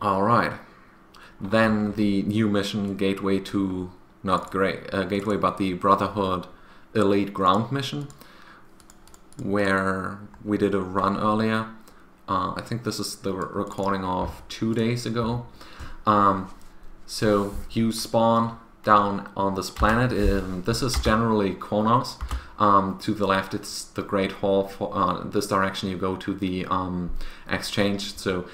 Alright. Then the new mission, Gateway to, not Gateway, but the Brotherhood Elite Ground mission, where we did a run earlier. I think this is the recording of 2 days ago. So you spawn down on this planet. This is generally Kronos. To the left it's the Great Hall. For this direction you go to the exchange. So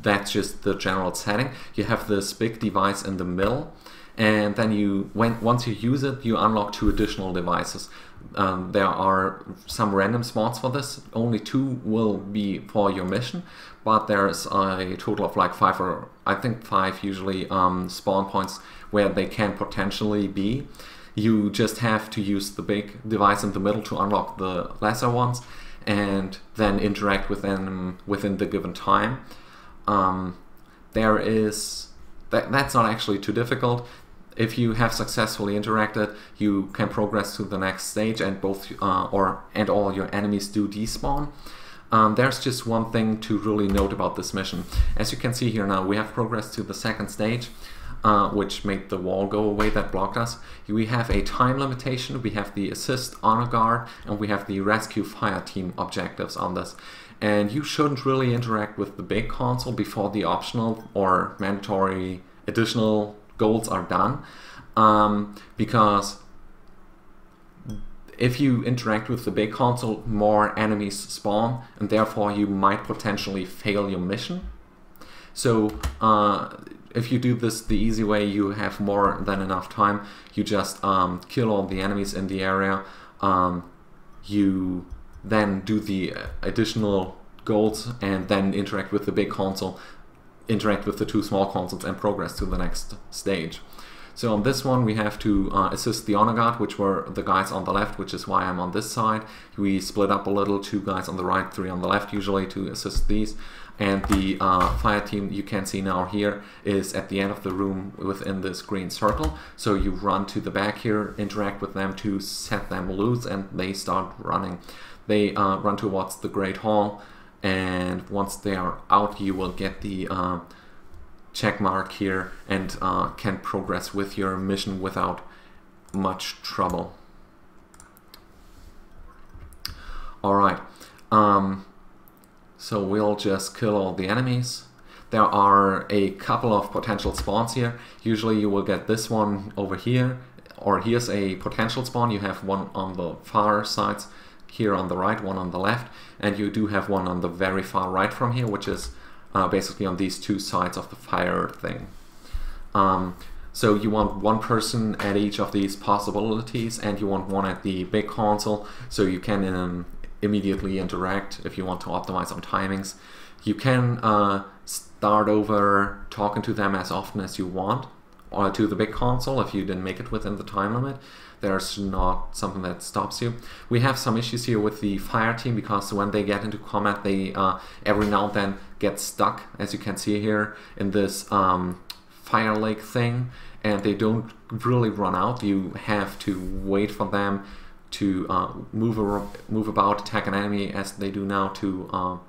that's just the general setting. You have this big device in the middle, and then once you use it, you unlock 2 additional devices. There are some random spawns for this. Only 2 will be for your mission, but there's a total of like 5, or I think 5 usually, spawn points where they can potentially be. You just have to use the big device in the middle to unlock the lesser ones, and then interact with them within the given time. That's not actually too difficult. If you have successfully interacted, you can progress to the next stage, and all your enemies do despawn. There's just one thing to really note about this mission. As you can see here now, we have progressed to the 2nd stage, which made the wall go away that blocked us. We have a time limitation, we have the assist, honor guard, and we have the rescue fire team objectives on this. And you shouldn't really interact with the big console before the optional or mandatory additional goals are done, because if you interact with the big console, more enemies spawn, and therefore you might potentially fail your mission. So if you do this the easy way, you have more than enough time. You just kill all the enemies in the area. You then do the additional goals, and then interact with the big console, interact with the 2 small consoles, and progress to the next stage. So on this one we have to assist the honor guard, which were the guys on the left, which is why I'm on this side. We split up a little, 2 guys on the right, 3 on the left usually, to assist these. And the fire team, you can see now here, is at the end of the room within this green circle. So you run to the back here, interact with them to set them loose, and they start running. They run towards the Great Hall, and once they are out, you will get the check mark here, and can progress with your mission without much trouble. Alright, so we'll just kill all the enemies. There are a couple of potential spawns here. Usually you will get this one over here, or here's a potential spawn. You have one on the far sides here on the right, one on the left, and you do have one on the very far right from here, which is basically on these 2 sides of the fire thing. So you want 1 person at each of these possibilities, and you want 1 at the big console, so you can immediately interact if you want to optimize on timings. You can start over talking to them as often as you want, or to the big console if you didn't make it within the time limit. There's not something that stops you. We have some issues here with the fire team, because when they get into combat, they every now and then get stuck, as you can see here, in this fire lake thing, and they don't really run out. You have to wait for them to move about, attack an enemy as they do now, to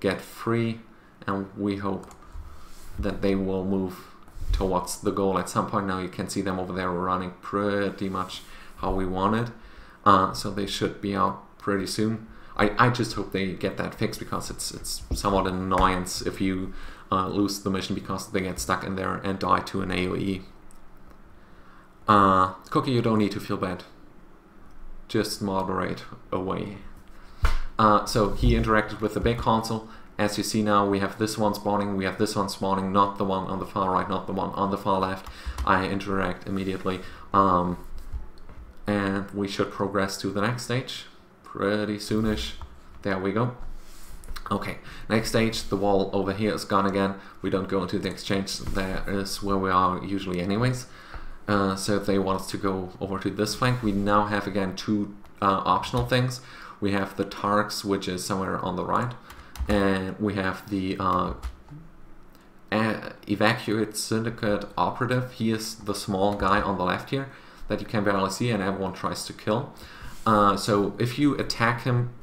get free, and we hope that they will move towards the goal at some point. Now you can see them over there running pretty much how we wanted, so they should be out pretty soon. I just hope they get that fixed, because it's somewhat an annoyance if you lose the mission because they get stuck in there and die to an AoE. Cookie, you don't need to feel bad. Just moderate away. So he interacted with the big console. As you see now, we have this one spawning, we have this one spawning, not the one on the far right, not the one on the far left. I interact immediately, and we should progress to the next stage pretty soonish. There we go. Okay, next stage, the wall over here is gone again. We don't go into the exchange, that is where we are usually anyways. So if they want us to go over to this flank, we now have again 2 optional things. We have the Tarks, which is somewhere on the right, and we have the Evacuate Syndicate Operative. He is the small guy on the left here that you can barely see, and everyone tries to kill. So if you attack him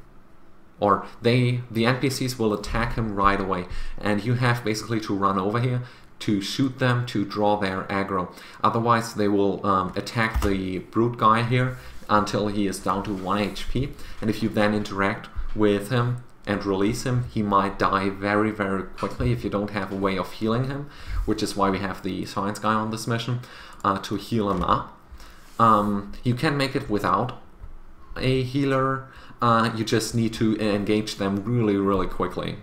or the NPCs will attack him right away, and you have basically to run over here to shoot them to draw their aggro. Otherwise they will attack the brute guy here until he is down to 1 HP, and if you then interact with him and release him, he might die very, very quickly if you don't have a way of healing him, which is why we have the science guy on this mission to heal him up. You can make it without a healer, you just need to engage them really, really quickly.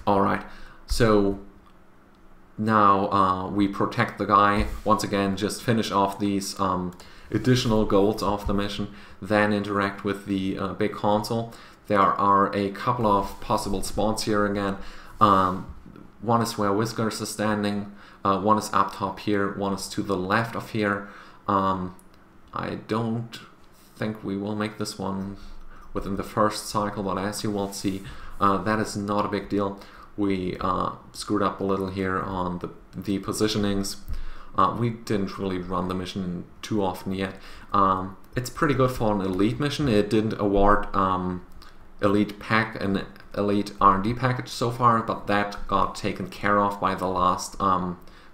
Alright, so now we protect the guy. Once again, just finish off these additional goals of the mission, then interact with the big console. There are a couple of possible spawns here again. One is where Whiskers is standing, one is up top here, one is to the left of here. I don't think we will make this one within the first cycle, but as you will see, that is not a big deal. We screwed up a little here on the positionings. We didn't really run the mission too often yet. It's pretty good for an elite mission. It didn't award an elite R&D package so far, but that got taken care of by the last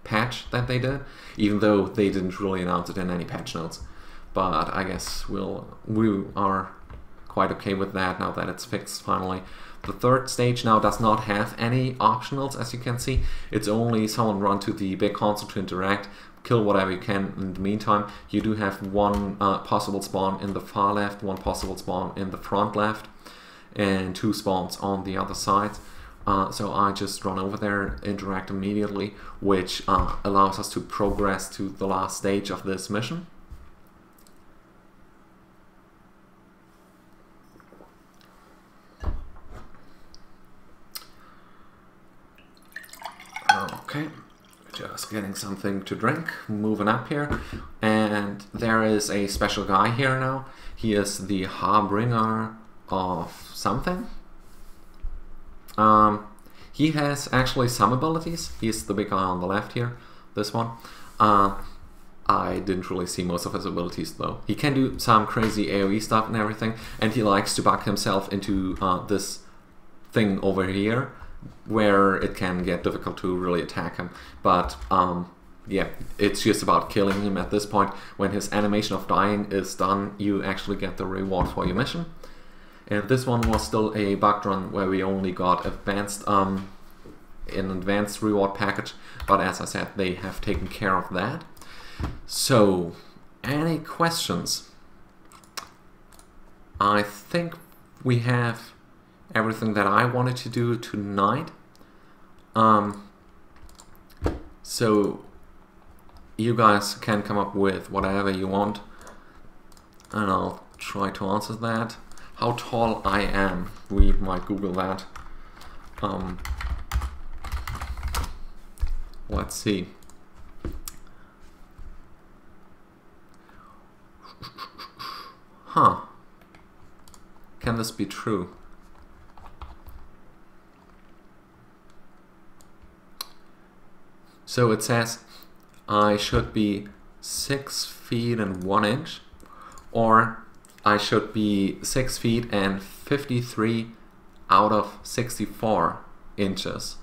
patch that they did, even though they didn't really announce it in any patch notes. But I guess we are quite okay with that now that it's fixed finally. The third stage now does not have any optionals, as you can see. It's only someone run to the big console to interact, kill whatever you can. In the meantime, you do have one possible spawn in the far left, one possible spawn in the front left, and 2 spawns on the other side. So I just run over there, interact immediately, which allows us to progress to the last stage of this mission. Okay, just getting something to drink, moving up here, and there is a special guy here now. He is the harbinger of something. He has actually some abilities. He's the big guy on the left here, this one. I didn't really see most of his abilities though. He can do some crazy AoE stuff and everything, and he likes to bug himself into this thing over here, where it can get difficult to really attack him. But yeah, it's just about killing him at this point. When his animation of dying is done, you actually get the reward for your mission. And this one was still a bug run where we only got advanced an advanced reward package, but as I said, they have taken care of that. So, any questions? I think we have everything that I wanted to do tonight. So you guys can come up with whatever you want, and I'll try to answer that. How tall I am, we might Google that. Let's see. Huh. Can this be true? So it says I should be 6 feet and 1 inch, or I should be 6 feet and 53 out of 64 inches,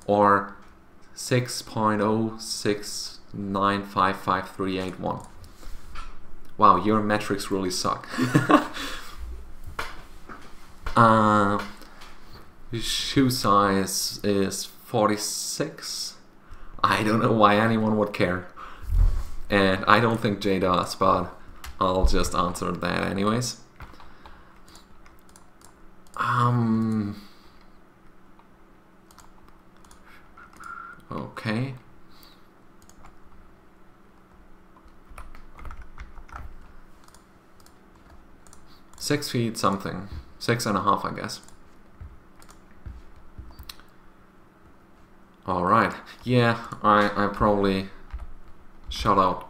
or 6.0695531. Wow, your metrics really suck. Shoe size is 46. I don't know why anyone would care. And I don't think Jay does, but I'll just answer that anyways. Okay. Six feet something. 6.5, I guess. Alright. Yeah, I probably shot out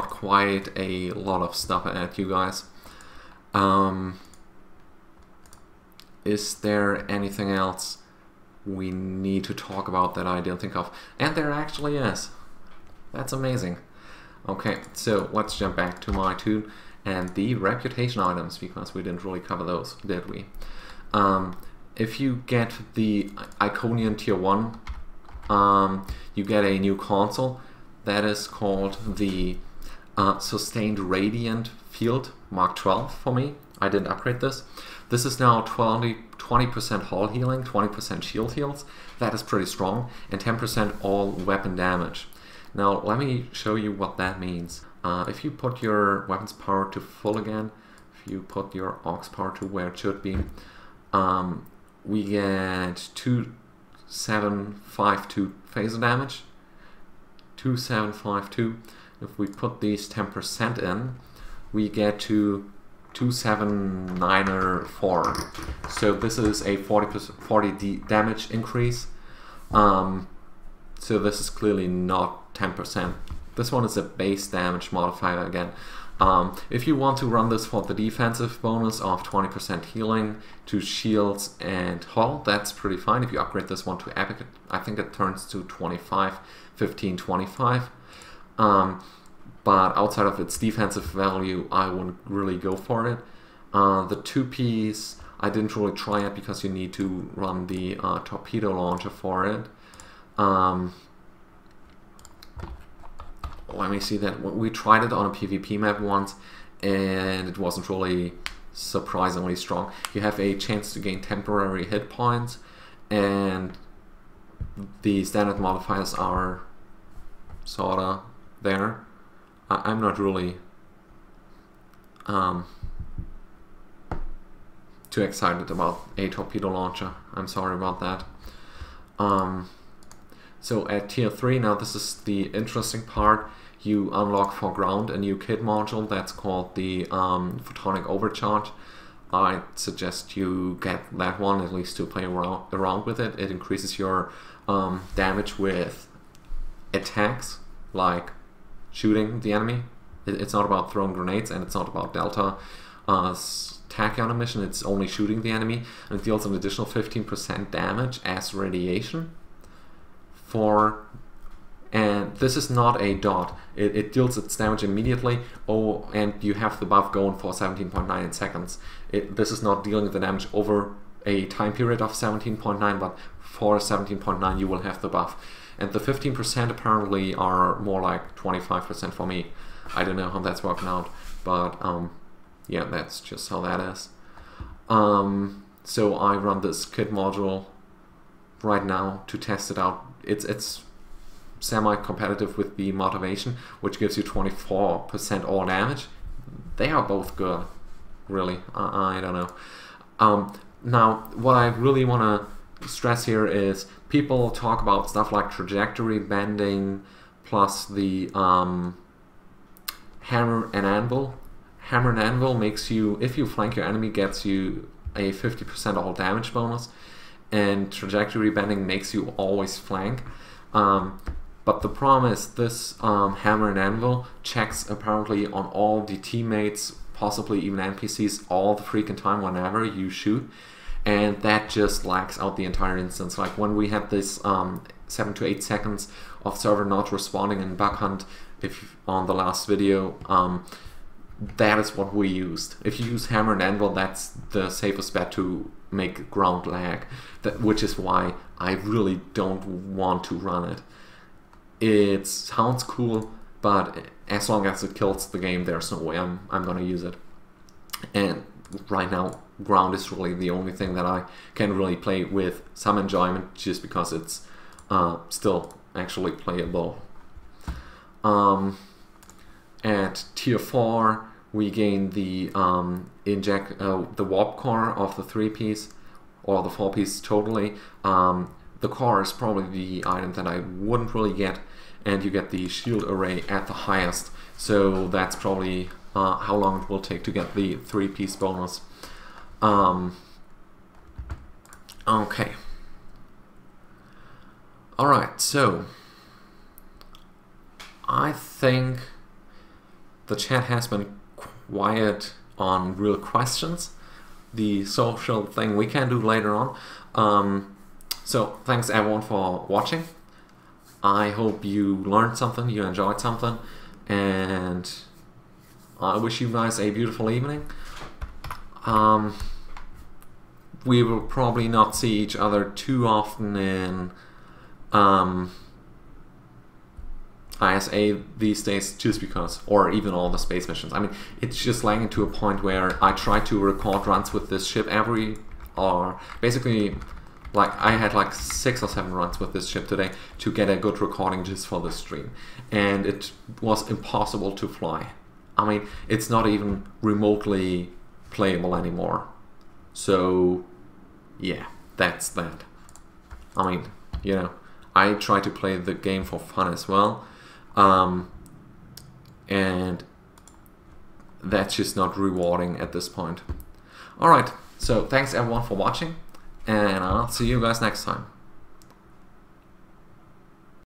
quite a lot of stuff at you guys. Is there anything else we need to talk about that I didn't think of? And there actually is. That's amazing. Okay, so let's jump back to my tune and the reputation items, because we didn't really cover those, did we? If you get the Iconian Tier 1, you get a new console that is called the Sustained Radiant Field Mark 12 for me. I didn't upgrade this. This is now 20% hull healing, 20% shield heals. That is pretty strong, and 10% all weapon damage. Now let me show you what that means. If you put your weapons power to full again, if you put your aux power to where it should be, we get 2752 phaser damage. 2752. If we put these 10% in, we get to 2794. So this is a 40 damage increase. So this is clearly not 10%. This one is a base damage modifier again. If you want to run this for the defensive bonus of 20% healing to shields and hull, that's pretty fine. If you upgrade this one to epic, I think it turns to 25, 15, 25. But outside of its defensive value, I wouldn't really go for it. The 2-piece, I didn't really try it because you need to run the torpedo launcher for it. Let me see that. We tried it on a PvP map once, and it wasn't really surprisingly strong. You have a chance to gain temporary hit points, and the standard modifiers are sorta there. I'm not really too excited about a torpedo launcher. I'm sorry about that. So at tier 3, now this is the interesting part, you unlock for ground a new kit module that's called the Photonic Overcharge. I suggest you get that one, at least to play around with it. It increases your damage with attacks, like shooting the enemy. It's not about throwing grenades, and it's not about Delta tachyon emission, it's only shooting the enemy, and it deals an additional 15% damage as radiation. And this is not a dot, it deals its damage immediately. Oh, and you have the buff going for 17.9 in seconds. This is not dealing the damage over a time period of 17.9, but for 17.9 you will have the buff. And the 15% apparently are more like 25% for me. I don't know how that's working out, but yeah, that's just how that is. So I run this kit module right now to test it out. It's semi-competitive with the motivation, which gives you 24% all damage. They are both good, really. I don't know. Now, what I really want to stress here is people talk about stuff like trajectory bending plus the hammer and anvil. Hammer and anvil makes you, if you flank your enemy, gets you a 50% all damage bonus, and trajectory bending makes you always flank. But the problem is this hammer and anvil checks apparently on all the teammates, possibly even NPCs, all the freaking time whenever you shoot, and that just lags out the entire instance. Like when we had this 7 to 8 seconds of server not responding in Bug Hunt, if on the last video, that is what we used. If you use hammer and anvil, that's the safest bet to make ground lag, which is why I really don't want to run it. It sounds cool, but as long as it kills the game, there's no way I'm gonna use it. And right now, ground is really the only thing that I can really play with some enjoyment, just because it's still actually playable. At tier 4, we gain the the warp core of the 3-piece, or the 4-piece totally. The core is probably the item that I wouldn't really get, and you get the shield array at the highest. So that's probably how long it will take to get the 3-piece bonus. Okay. Alright, so I think the chat has been quiet on real questions. The social thing we can do later on. So thanks everyone for watching. I hope you learned something, you enjoyed something, and I wish you guys a beautiful evening. We will probably not see each other too often in ISA these days, just because, or even all the space missions. I mean, it's just lagging to a point where I try to record runs with this ship basically, like, I had like 6 or 7 runs with this ship today to get a good recording just for the stream, and it was impossible to fly. I mean, it's not even remotely playable anymore. So yeah, that's that. I mean, you know, I try to play the game for fun as well, and that's just not rewarding at this point. Alright, so thanks everyone for watching, and I'll see you guys next time.